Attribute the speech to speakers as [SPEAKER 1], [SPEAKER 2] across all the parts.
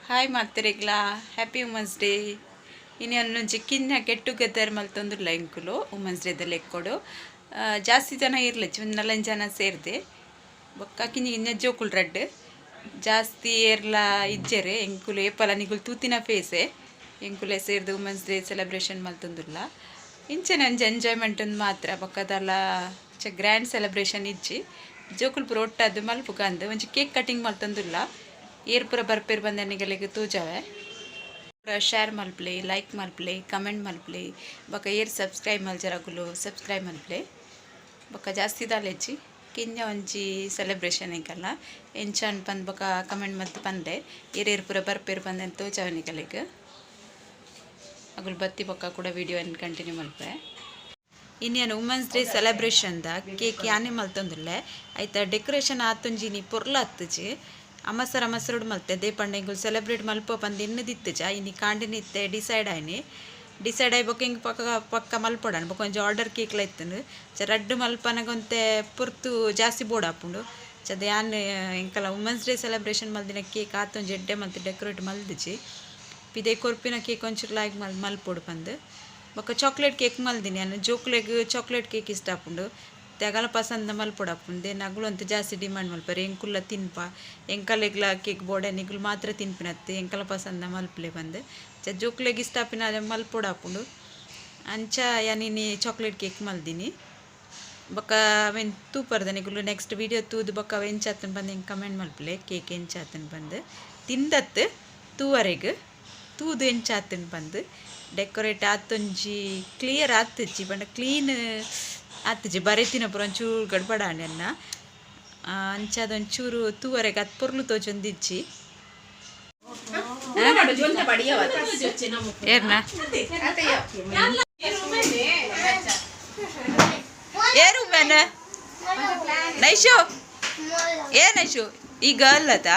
[SPEAKER 1] hi ಮಾತ್ರೆಗ್ಲಾ happy women's day ಇನ್ನೊಂದು ಚಿಕ್ಕಿನ get together ಮಲ್ತೊಂದುಲ್ಲ ಎಂಕುಲು women's ಡೇದಲ್ಲಿ ಎಕ್ಕೊಡು ಜಾಸ್ತಿ ಜನ ಇರಲಿ ಒಂದು 4 ಜನ ಸೇರಿದೆ ಬೊಕ್ಕ ಕಿಂಜ ಜೋಕುಲ್ ರಡ್ಡು ಜಾಸ್ತಿ ಏರ್ಲ ಇಜ್ಜೆರೆ ಎಂಕುಲು ಏಪಲ ನಿಗುಲು ತೂತಿನ ಫೇಸೆ ಎಂಕುಲೆ ಸೇರಿದು ವುಮೆನ್ಸ್ ಡೇ ಸೆಲೆಬ್ರೇಷನ್ ಮಲ್ತೊಂದುಲ್ಲ ಇಂಚೆನೆ ಒಂಜಿ ಎಂಜಾಯ್ಮೆಂಟ್ ಮಾತ್ರ ಬೊಕ್ಕದಲ್ಲ ಗ್ರ್ಯಾಂಡ್ ಸೆಲೆಬ್ರೇಷನ್ ಇಜ್ಜಿ ಜೋಕುಲ್ ಪೂರ ಒಟ್ಟದ್ದು ಮಲ್ಪುಗಂದು ಒಂಜಿ ಕೇಕ್ ಕಟಿಂಗ್ ಮಲ್ತೊಂದುಲ್ಲ ಏರ್ ಪೂರ ಬರ್ಪೇರು ಬಂದನಿಗಳಿಗೆ ತೂಜಾವೆ ಶೇರ್ ಮಲ್ಪ್ಲೆ ಲೈಕ್ ಮಲ್ಪ್ಲೆ ಕಮೆಂಟ್ ಮಲ್ಪ್ಲೆ ಬೊಕ್ಕ ಏರ್ ಸಬ್ಸ್ಕ್ರೈಬ್ ಮಲ್ಜರಗುಲು ಸಬ್ಸ್ಕ್ರೈಬ್ ಮಲ್ಪ್ಲೆ ಬೊಕ್ಕ ಜಾಸ್ತಿ ದಾಲೆಜ್ಜಿ ಕಿಂಜ ಒಂಜಿ ಸೆಲೆಬ್ರೇಷನ್ ಎಂಕಲ್ಲ ಎಂಚ ಅನ್ಪಂದು ಬೊಕ್ಕ ಕಮೆಂಟ್ ಮಲ್ತು ಪಂದೆ ಏರ್ ಪೂರ ಬರ್ಪೇರು ಬಂದೆನ್ ತೋಜಾವನಿಗಳಿಗೆ ಅಗುಲು ಬತ್ತಿ ಬೊಕ್ಕ ಕೂಡ ವಿಡಿಯೋ ಕಂಟಿನ್ಯೂ ಮಲ್ಪೆ ಇನ್ನೇನು ವುಮೆನ್ಸ್ ಡೇ ಸೆಲೆಬ್ರೇಷನ್ದ ಕೇಕ್ ಯಾನೆ ಮಲ್ತೊಂದುಲ್ಲೆ ಆಯ್ತಾ ಡೆಕೋರೇಷನ್ ಆತೊಂಜಿನಿ ಪೊರ್ಲ ಹತ್ತುಜಿ ಅಮಸರುಡು ಮಲ್ತೆ ದೇಪಂಡೆಂಗುಲು ಸೆಲೆಬ್ರೇಟ್ ಮಲ್ಪ ಬಂದು ಇನ್ನದಿತ್ತುಜ ಇನ್ನು ಕಾಂಡಿನಿತ್ತೆ ಡಿಸೈಡ್ ಆಯ್ ಬೊಕ್ಕ ಹಿಂಗೆ ಪಕ್ಕ ಮಲ್ಪೊಡಾನು ಬೊಕ್ಕ ಒಂಜಿ ಆರ್ಡರ್ ಕೇಕ್ಲ ಇತ್ತನು ರಡ್ಡು ಮಲ್ಪನಗೊಂತೆ ಪುರ್ತು ಜಾಸ್ತಿ ಬೋರ್ಡ್ ಹಾಪುಂಡು ಚದ ಯಾನ್ ಎಂಕಲ್ಲ ವುಮೆನ್ಸ್ ಡೇ ಸೆಲೆಬ್ರೇಷನ್ ಮಲ್ದಿನ ಕೇಕ್ ಆತೊಂಜಿ ಎಡ್ಡೆ ಮಲ್ತು ಡೆಕೋರೇಟ್ ಮಲ್ದಿಜಿ ಪಿದೆ ಕೊರ್ಪಿನ ಕೇಕ್ ಒಂಚೂರು ಲಾಯ್ಕ್ ಮಲ್ಪೊಡು ಬಂದು ಬೊಕ್ಕ ಚಾಕ್ಲೇಟ್ ಕೇಕ್ ಮಲ್ದಿನಿ ನಾನು ಜೋಕ್ಲೆಗ್ ಚಾಕ್ಲೇಟ್ ಕೇಕ್ ಇಷ್ಟ ಹಾಪುಂಡು ತೆಗಲ ಪಸಂದ ಮಲ್ಪೊಡಾಪುಂಡು ದೇನ್ ಅಗುಲು ಅಂತೂ ಜಾಸ್ತಿ ಡಿಮಾಂಡ್ ಮಲ್ಪರೆ ಎಂಕುಲ್ಲ ತಿನ್ಪ ಎಂಕಲೆಗ್ಲ ಕೇಕ್ ಬೋರ್ಡೆ ನಿಗುಲು ಮಾತ್ರ ತಿನ್ಪಿನತ್ತೆ ಎಂಕಲ ಪಸಂದ ಮಲ್ಪಲೆ ಬಂದು ಜೋಕ್ಲೆಗ್ ಇಷ್ಟ ಹಾಪಿನ ಮಲ್ಪೊಡಾಪುಂಡು ಅಂಚ ಯಾನಿನಿ ಚಾಕ್ಲೇಟ್ ಕೇಕ್ ಮಲ್ದಿನಿ ಬೊಕ್ಕ ಅವೆನ್ ತೂಪರ್ದ ನಿಗುಲು ನೆಕ್ಸ್ಟ್ ವಿಡಿಯೋ ತೂದು ಬೊಕ್ಕ ಅವ ಎಂಚಾತನ್ ಬಂದು ಹೆಂಗೆ ಕಮೆಂಟ್ ಮಲ್ಪಲೆ ಕೇಕ್ ಎಂಚಾತನ್ ಬಂದು ತಿಂದತ್ತು ತೂವರೆಗೆ ತೂದು ಎಂಚಾತನ್ ಬಂದು ಡೆಕೋರೇಟ್ ಆತೊಂಜಿ ಕ್ಲಿಯರ್ ಆತುಜಿ ಬಂಡ ಕ್ಲೀನ್ ಆತುಜಿ ಬರೆತಿನ ಪೂರ ಒಂಚೂರು ಗಡ್ಬಡಾಣಿ ಅನ್ನ ಅಂಚದೊಂಚೂರು ತೂವರೆಗೆ ಅದು ಪೊರ್ಲು ತೋಜೊಂದಿಜ್ಜಿ ಏರ್ನ ಏರು ಮೇನ ನೈಶು ನೈಶು ಈ ಗರ್ಲ್ ಅದ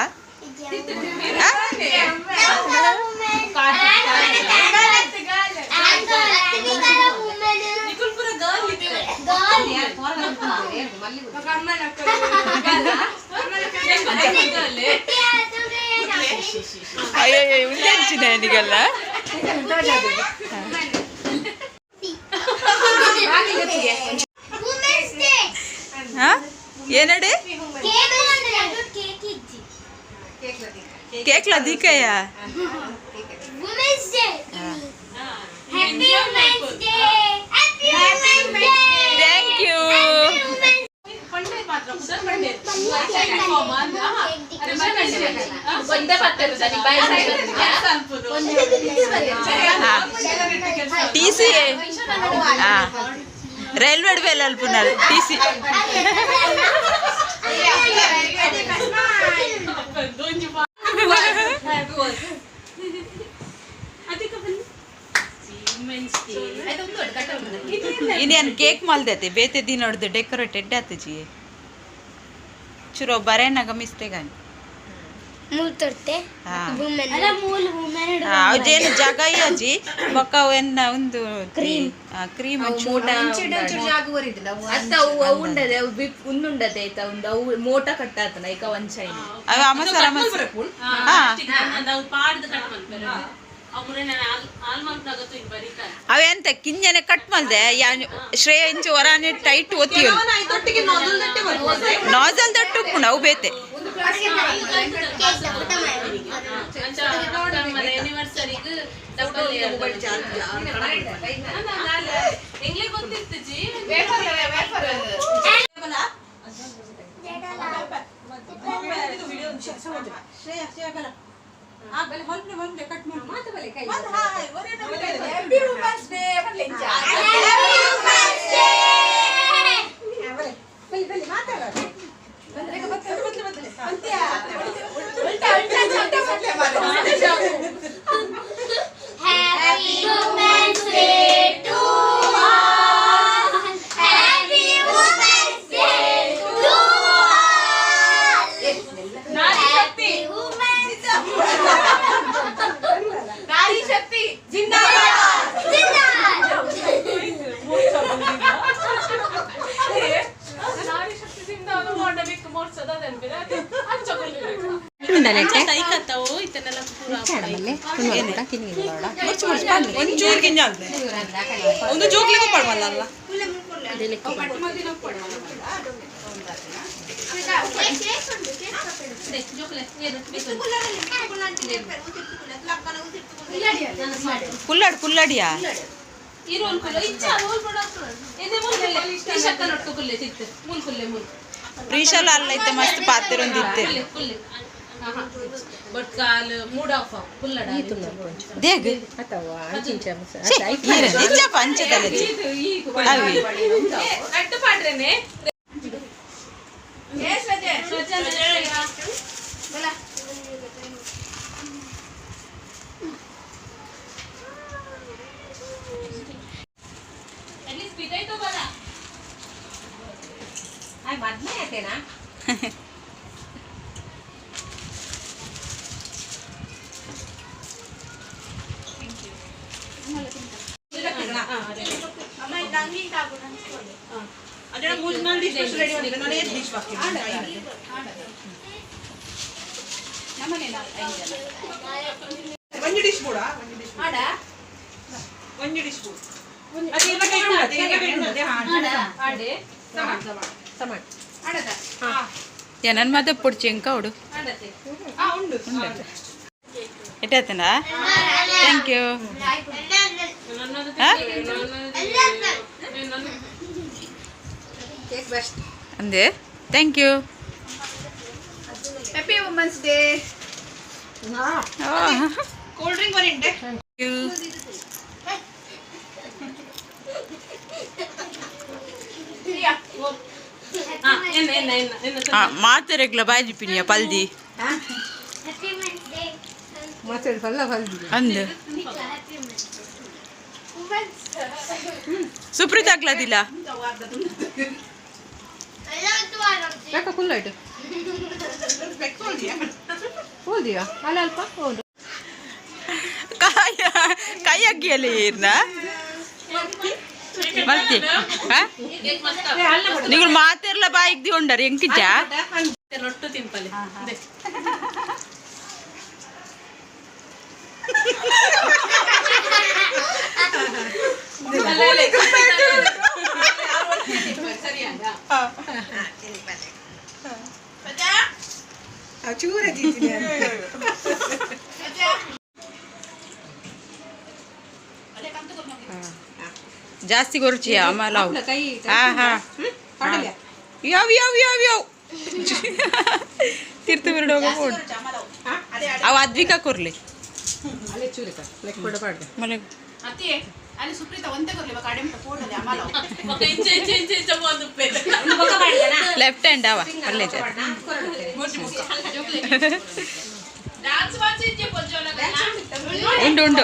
[SPEAKER 1] ಅಯ್ಯೋ ಉಂಚಿನ ಏನಿಗಲ್ಲ ಏನಡೆ ಕೇಕ್ಲ ದೀಕಯ್ಯ ಥ್ಯಾಂಕ್ ಯು టీసీ రైల్వే వెళ్ళాలనుకున్నారు టీసీ ಇನ್ನೇನು ಕೇಕ್ ಮಲ್ದೈತೆ ಬೇತೆ ದಿನ ಹೊಡೆದು ಡೆಕೋರೇಟೆಡ್ ಆತಜಿ ಚೂರೋ ಬರೇನಾಗ ಮಿಸ್ಟೇಕ್ ಆಗಿ ಅದೇನು ಜಾಗ ಅಜ್ಜಿ ಬೊಕ್ಕ ಒಂದು ಕ್ರೀಮ್
[SPEAKER 2] ಉಂದುಂಡದೆ ಆಯ್ತಾ ಒಂದು ಅವು ಮೋಟ ಕಟ್ಟಾತನ ಈಗ ಒಂದ್ ಚೈನ್
[SPEAKER 1] ಅವ ಅಮಸರ ಅವೆಂತ ಕಿಂಜನೆ ಕಟ್ ಮಲ್ದೆ ಶ್ರೇಯ ಇಂಚು ಹೊರಾನೆ ಟೈಟ್ ಒತ್ತಿ ನಾಜಲ್ ದಟ್ಟು ಅವು ಬೇತೆ ಒಂಚೂರು ಗಿಂಜಾಲ್ದೆ ಒಂದು ಜೋಕ್ಲಿಗೂ ಪಡ್ವಲ್ಲ ಅಲ್ಲ ಕುಲ್ಲಡ್ ಕುಲ್ಲಡಿಯಾ ಪ್ರೀಶಾಲ ಅಲ್ಲ ಇತ್ತೆ ಮಸ್ತ್ ಪಾತಿರೊಂದಿತ್ತೆ ದೇಗ್ ನಿಜ ಪಂಚದಲ್ಲ ನನ್ನ ಮಾತ ಪುಡ್ಚಿ ಎಂಕ ಅವಡು ಎಟ್ಟಾತನಾ ಥ್ಯಾಂಕ್ ಯು ಅಂದೆ thank you
[SPEAKER 2] happy women's day cold drink ಬರೀಂಡೆ
[SPEAKER 1] ಮಾತಾರೆಗ್ಲ ಬಾಜಿ ಪಿನಿಯ ಪಲ್ದಿ ಅಂದು ಸುಪ್ರೀತ್ ಆಗ್ಲದಿಲ್ಲ ಕೈಯಗ್ಗಿಯಲ್ಲಿ ಏರ್ನ ಮತ್ತೆ ನೀವು ಮಾತೆರ್ಲ ಬಾಯಿಗ್ದಿ ಉಂಡರ್ ಎಂಕಿಜ ರೊಟ್ಟು ತಿಂಪಲಿ ಜಾಸ್ತಿ ಗೊರುಚಿಯ ಆಮೇಲೆ ಯಾವ ಯಾವ ಯಾವ ಯಾವ ತೀರ್ಥ ಬಿರಡು ಹೋಗ ಅವು ಅದ್ವಿಕಾ ಕೊರ್ಲಿ ಲೆಫ್ಟ್ ಹ್ಯಾಂಡ್ ಅವ ಅಲ್ಲೇ ಉಂಡು ಉಂಡು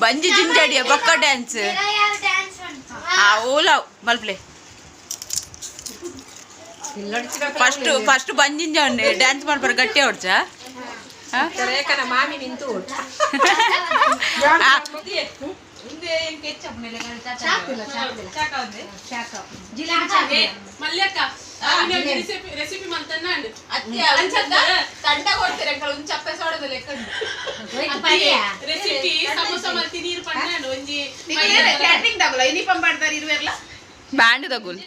[SPEAKER 1] ಬಂಜಿ ಜಿಂಜಾಡಿಯ ಬೊಕ್ಕ ಡ್ಯಾನ್ಸ್ ಓಲಾವ್ ಮಲ್ಪ್ಲೆ ಫಸ್ಟ್ ಬಂಜಿಂಜ ಡ್ಯಾನ್ಸ್ ಮಾಡ್ಬಾರ ಗಟ್ಟಿ ಹೊಡ್ಚ ಮಾಮಿ ನಿಂತು ಮಲ್ಯಕ್ಕ ರೆಸಿಪಿ ಮಂತನ್ನ ತಂಡ ಕೊಡ್ತೀರ ಚಪ್ಪೆ ಸೋಡದ ರೆಸಿಪಿ ಸಮೋಸ ಮಲ್ತಿ ನೀರು ಪಂಡ ಒಂಜಿ ಕ್ಯಾಟ್ರಿಂಗ್ ತಗೊಳ ಯೂನಿಫಾರ್ಮ್ ಮಾಡ್ತಾರೆ ಇರುವೆಲ್ಲ ಬ್ಯಾಂಡ್ ತಗೊಲ್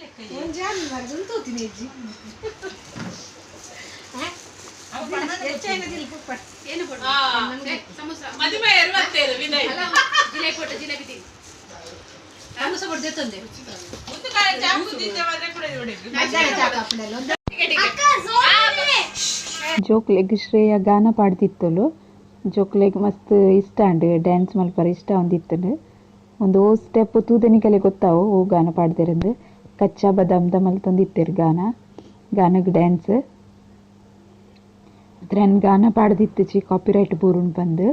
[SPEAKER 1] ಮದುವೆ 27 ವಿನಯ್ ಜಿಲೇಬಿ ಕೊಟ್ಟು ಜಿಲೇಬಿ ತಿನ್ ಸಮೋಸ ಕೊಡ್ದೇತಂದೆ
[SPEAKER 3] ಜೋಕ್ಲೆಗ್ ಶ್ರೇಯ ಗಾನ ಪಾಡ್ತಿತ್ತಲು ಜೋಕ್ಲೆಗ್ ಮಸ್ತ್ ಇಷ್ಟ ಅಂಡ್ ಡ್ಯಾನ್ಸ್ ಮಲ್ಪರ ಇಷ್ಟ ಒಂದಿತ್ತಂಡು ಒಂದು ಓ ಸ್ಟೆಪ್ ತೂದನಿಕಲೆ ಗೊತ್ತಾವು ಓ ಗಾನ ಪಾಡ್ದಿರಂದು ಕಚ್ಚಾ ಬದಾಮ್ದ ಮಲ್ತೊಂದಿತ್ತೇರು ಗಾನಗ್ ಡ್ಯಾನ್ಸ್ ಅದ್ರನ್ ಗಾನ ಪಾಡ್ದಿತ್ತಚಿ ಕಾಪಿರೈಟ್ ಬೂರುಣ್ ಬಂದು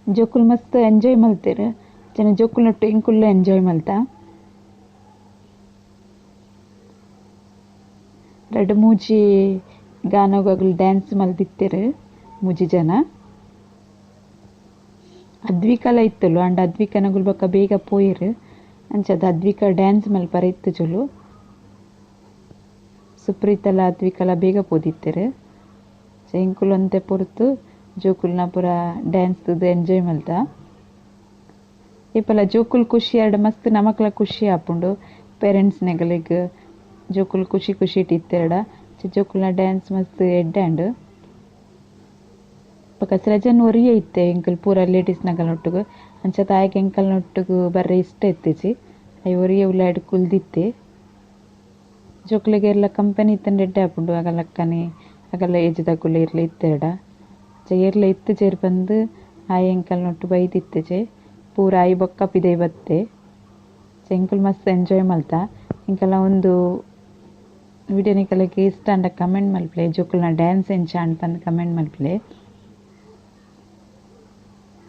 [SPEAKER 3] ಜೋಕುಲ್ ಮಸ್ತ್ ಎಂಜಾಯ್ ಮಲ್ತೇರು ಜನ ಜೋಕುಲ್ ನೊಟ್ಟು ಇಂಕುಲ್ಲ ಎಂಜಾಯ್ ಮಲ್ತಾ ரெண்டு மூச்சி ಗಾನಗಳು ಡ್ಯಾನ್ಸ್ ಮಲ್ದಿತ್ತೇರು ಮೂಜಿ ಜನ ಅದ್ವಿಕಲ ಇತ್ತಲು ಅಂಡ್ ಅದ್ವಿಕನಗುಲ್ ಬೊಕ್ಕ ಬೇಗ ಪೋಯರು ಅಂಚದ ಅದ್ವಿಕ ಡ್ಯಾನ್ಸ್ ಮಲ್ಪರ ಇತ್ತು ಚೊಲು ಸುಪ್ರೀತಲ ಅದ್ವಿಕಲ ಬೇಗ ಪೋದಿತ್ತೇರು ಎಂಕುಲು ಅಂತೆ ಪೊರ್ತು ಜೋಕುಲ್ನ ಪೂರ ಡ್ಯಾನ್ಸ್ ತುದು ಎಂಜಾಯ್ ಮಲ್ತ ಇಪ್ಪಲ ಜೋಕುಲ್ ಖುಷಿ ಆಡ್ ಮಸ್ತ್ ನಮಕ್ಲ ಖುಷಿ ಆಪುಂಡು ಪೇರೆಂಟ್ಸ್ ನೆಗಲಿಗ್ ಜೋಕುಲ್ ಖುಷಿ ಖುಷಿ ಇತ್ತೆರಡ ಜೋಕುಲ್ನ ಡ್ಯಾನ್ಸ್ ಮಸ್ತ್ ಎಡ್ಡಾಂಡ್ ಬೊಕ ಸೃಜನ್ ಒರಿಯೆ ಇತ್ತೆ ಎಂಕಲ್ ಪೂರ ಲೇಡೀಸ್ ನಗಲೊಟ್ಟುಗು ಅಂಚ ತಾಯಕ್ ಎಂಕಲ್ನೊಟ್ಟುಗು ಬರ್ರೆ ಇಷ್ಟ ಇತ್ತೆಜಿ ಐ ಒರಿಯೆ ಉಲಾಯ್ಡ್ ಕುಲ್ದಿತ್ತೆ ಜೋಕ್ಲೆಗೆಲ್ಲ ಕಂಪನಿ ಇತ್ತಂಡು ಎಡ್ಡೆ ಆಪುಂಡು ಅಗಲಕ್ಕನೆ ಅಗಲ ಏಜ್ ದಕುಲು ಇರ್ಲ ಇತ್ತೆರಡ ಏರ್ಲ ಇತ್ತು ಚೇರ್ ಬಂದು ಆಯ್ ಎಂಕಲ್ನೊಟ್ಟು ಬೈದಿತ್ತೆಜೆ ಪೂರ ಆಯ್ ಬೊಕ್ಕ ಪಿದೆ ಬತ್ತೆ ಎಂಕುಲ್ ಮಸ್ತ್ ಎಂಜಾಯ್ ಮಲ್ತ ಇಂಕಲ ಒಂದು ವಿಡಿಯೋ ನಿಕಲಕ್ಕೆ ಇಷ್ಟ ಅಂಡ ಕಮೆಂಟ್ ಮಲ್ಪಲೆ ಜೋಕುಲ್ನ ಡ್ಯಾನ್ಸ್ ಎಂಚ ಅನ್ಪಂದು ಕಮೆಂಟ್ ಮಲ್ಪಲೆ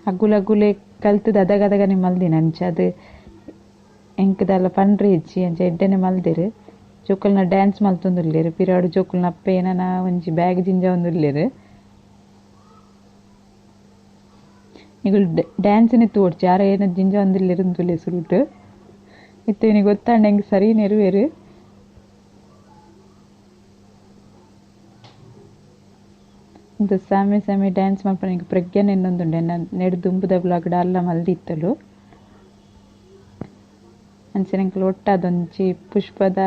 [SPEAKER 3] ಅಗ್ಗುಲೆ ಕಲ್ತದ ಅದಗದಗನೆ ಮಲ್ದಿನ ಅಂಚ ಅದು ಎಂಕದಲ್ಲ ಪಂಡ್ರೆ ಇಜ್ಜಿ ಅಂಚ ಎಡ್ಡೆನೆ ಮಲ್ದೆರು ಜೋಕುಲ್ನ ಡ್ಯಾನ್ಸ್ ಮಲ್ತೊಂದುಲ್ಲೆರು ಪಿರಾಡು ಜೋಕುಲ್ನ ಅಪ್ಪೇನ ಒಂಜಿ ಬ್ಯಾಗ್ ಜಿಂಜ ಒಂದುಲ್ಲೆರು ನಿಗುಲು ಡ್ಯಾನ್ಸ್ನೇ ತೋಡ್ಚಿ ಯಾರ ಏನ ಜಿಂಜ ಒಂದುಲ್ಲೆರು ಅಂದುಲ್ಲೆ ಸುರುಟು ಇತ್ತು ನಿನಗೆ ಗೊತ್ತಾಂಡ ಹೆಂಗೆ ಸರಿ ನೆರವೇರು ಇದು ಸಾಮೆ ಡ್ಯಾನ್ಸ್ ಮಾಡ್ಪ ನಿಂಗೆ ಪ್ರಜ್ಞಾನ ಇನ್ನೊಂದುಂಡೆ ನೆಡು ದುಂಬುದ ಬ್ಲಾಗ್ಡ ಅಲ್ಲ ಮಲ್ದಿತ್ತಲು ಅಂಚೆ ನಂಗೆ ಒಟ್ಟಾದೊಂಚಿ ಪುಷ್ಪದ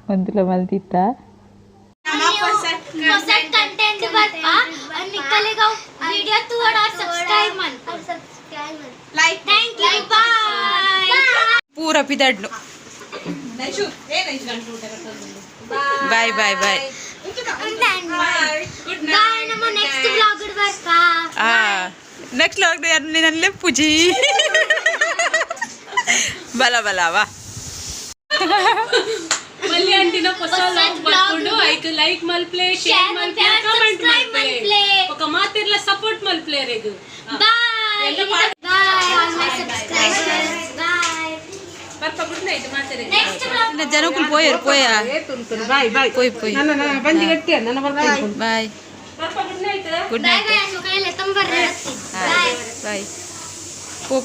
[SPEAKER 3] ಒಂದುಲ ಮಲ್ದಿತ್ತ
[SPEAKER 1] ಪೂರ ಪಿದಾಡ್ನು ಬಾಯ್ ಬಾಯ್ ಬಾಯ್ ನೆಕ್ಸ್ಟ್ ವ್ಲಾಗ್ ನನ್ನಲ್ಲೇ ಪೂಜಿ ಬಲ ಬಲ ವಾ
[SPEAKER 4] ಮಲ್ಲಿ ಆಂಟಿನ ಹೊಸ ವ್ಲಾಗ್ ಮಾಡ್ಕೊಂಡು ಐಕ್ ಲೈಕ್ ಮಲ್ಪ್ಲೆ ಶೇರ್ ಮಲ್ಪ್ಲೆ ಕಮೆಂಟ್ ಮಲ್ಪ್ಲೆ ఒక ಮಾತಿರ್ಲ ಸಪೋರ್ಟ್ ಮಲ್ಪ್ಲೆ ರೆಗು
[SPEAKER 5] bye bye all my subscribers bye
[SPEAKER 4] ಬರ್ಪ ಗುಡ್ ನೈಟ್ ಮಾತಾರೆ
[SPEAKER 5] next vlog
[SPEAKER 1] ಜನಕ್ಕೂ ಪೋಯರು ಪೋಯ
[SPEAKER 2] ಬಾಯ್ ಬಾಯ್
[SPEAKER 1] ಪೋಯ್
[SPEAKER 2] ನನ್ನ ಬಂದಿ ಗಟ್ಟಿ ನನ್ನ ಬರ್ತೀನಿ
[SPEAKER 1] ಬಾಯ್
[SPEAKER 4] ಬರ್ಪ good night
[SPEAKER 1] good
[SPEAKER 5] bye
[SPEAKER 1] night
[SPEAKER 5] bye ಸುಖಾಯಿಲೆ ತಂಬರ್ರಿ bye
[SPEAKER 1] ಬಾಯ್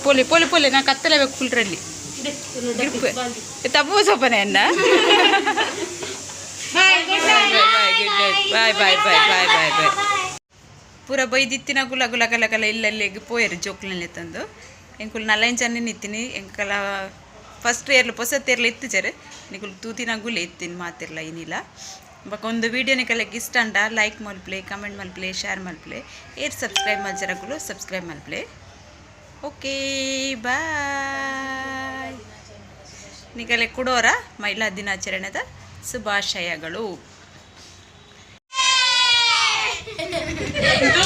[SPEAKER 1] ಪೋಲೆ ಪೋಲೆ ಪೋಲೆ ನಾ ಕತ್ತಲೇಬೇಕು ಫುಲ್ರಲ್ಲಿ ತಪ್ಪು ಸೊಪ್ಪನೆ ಅನ್ನ ಬಾಯ್ ಬಾಯ್ ಬಾಯ್ ಬಾಯ್ ಬಾಯ್ ಬಾಯ್ ಬಾಯ್ ಪೂರ ಬೈದಿತ್ತಿನ ಗುಲ ಗುಲ ಕಲ ಕಲ ಇಲ್ಲಲ್ಲಿ ಪೋಯರು ಜೋಕ್ಲಲ್ಲಿ ತಂದು ಎಂಕುಲ್ ನಲಂಚನ್ನೇ ನಿತ್ತೀನಿ ಎಂಕಲ ಫಸ್ಟ್ ಇಯರ್ಲು ಹೊಸತ್ ಇಯರ್ಲು ಇತ್ತು ಜರೆ ನಿಕುಲ್ ತೂತಿನ ಗುಲೆ ಇತ್ತೀನಿ ಮಾತಿರ್ಲ ಏನಿಲ್ಲ ಬಕ ಒಂದು ವೀಡಿಯೋ ನಿಕಲಕ್ಕೆ ಇಷ್ಟ ಅಂಡ ಲೈಕ್ ಮಲ್ಪ್ಲೆ ಕಮೆಂಟ್ ಮಲ್ಪ್ಲೆ ಶೇರ್ ಮಲ್ಪ್ಲೆ ಏರ್ ಸಬ್ಸ್ಕ್ರೈಬ್ ಮಲ್ಜರಗುಲು ಸಬ್ಸ್ಕ್ರೈಬ್ ಮಲ್ಪ್ಲೆ ಓಕೆ ಬಾಯ್ ನಿಕಲೆ ಕೊಡೋರ ಮಹಿಳಾ ದಿನಾಚರಣೆದ ಶುಭಾಶಯಗಳು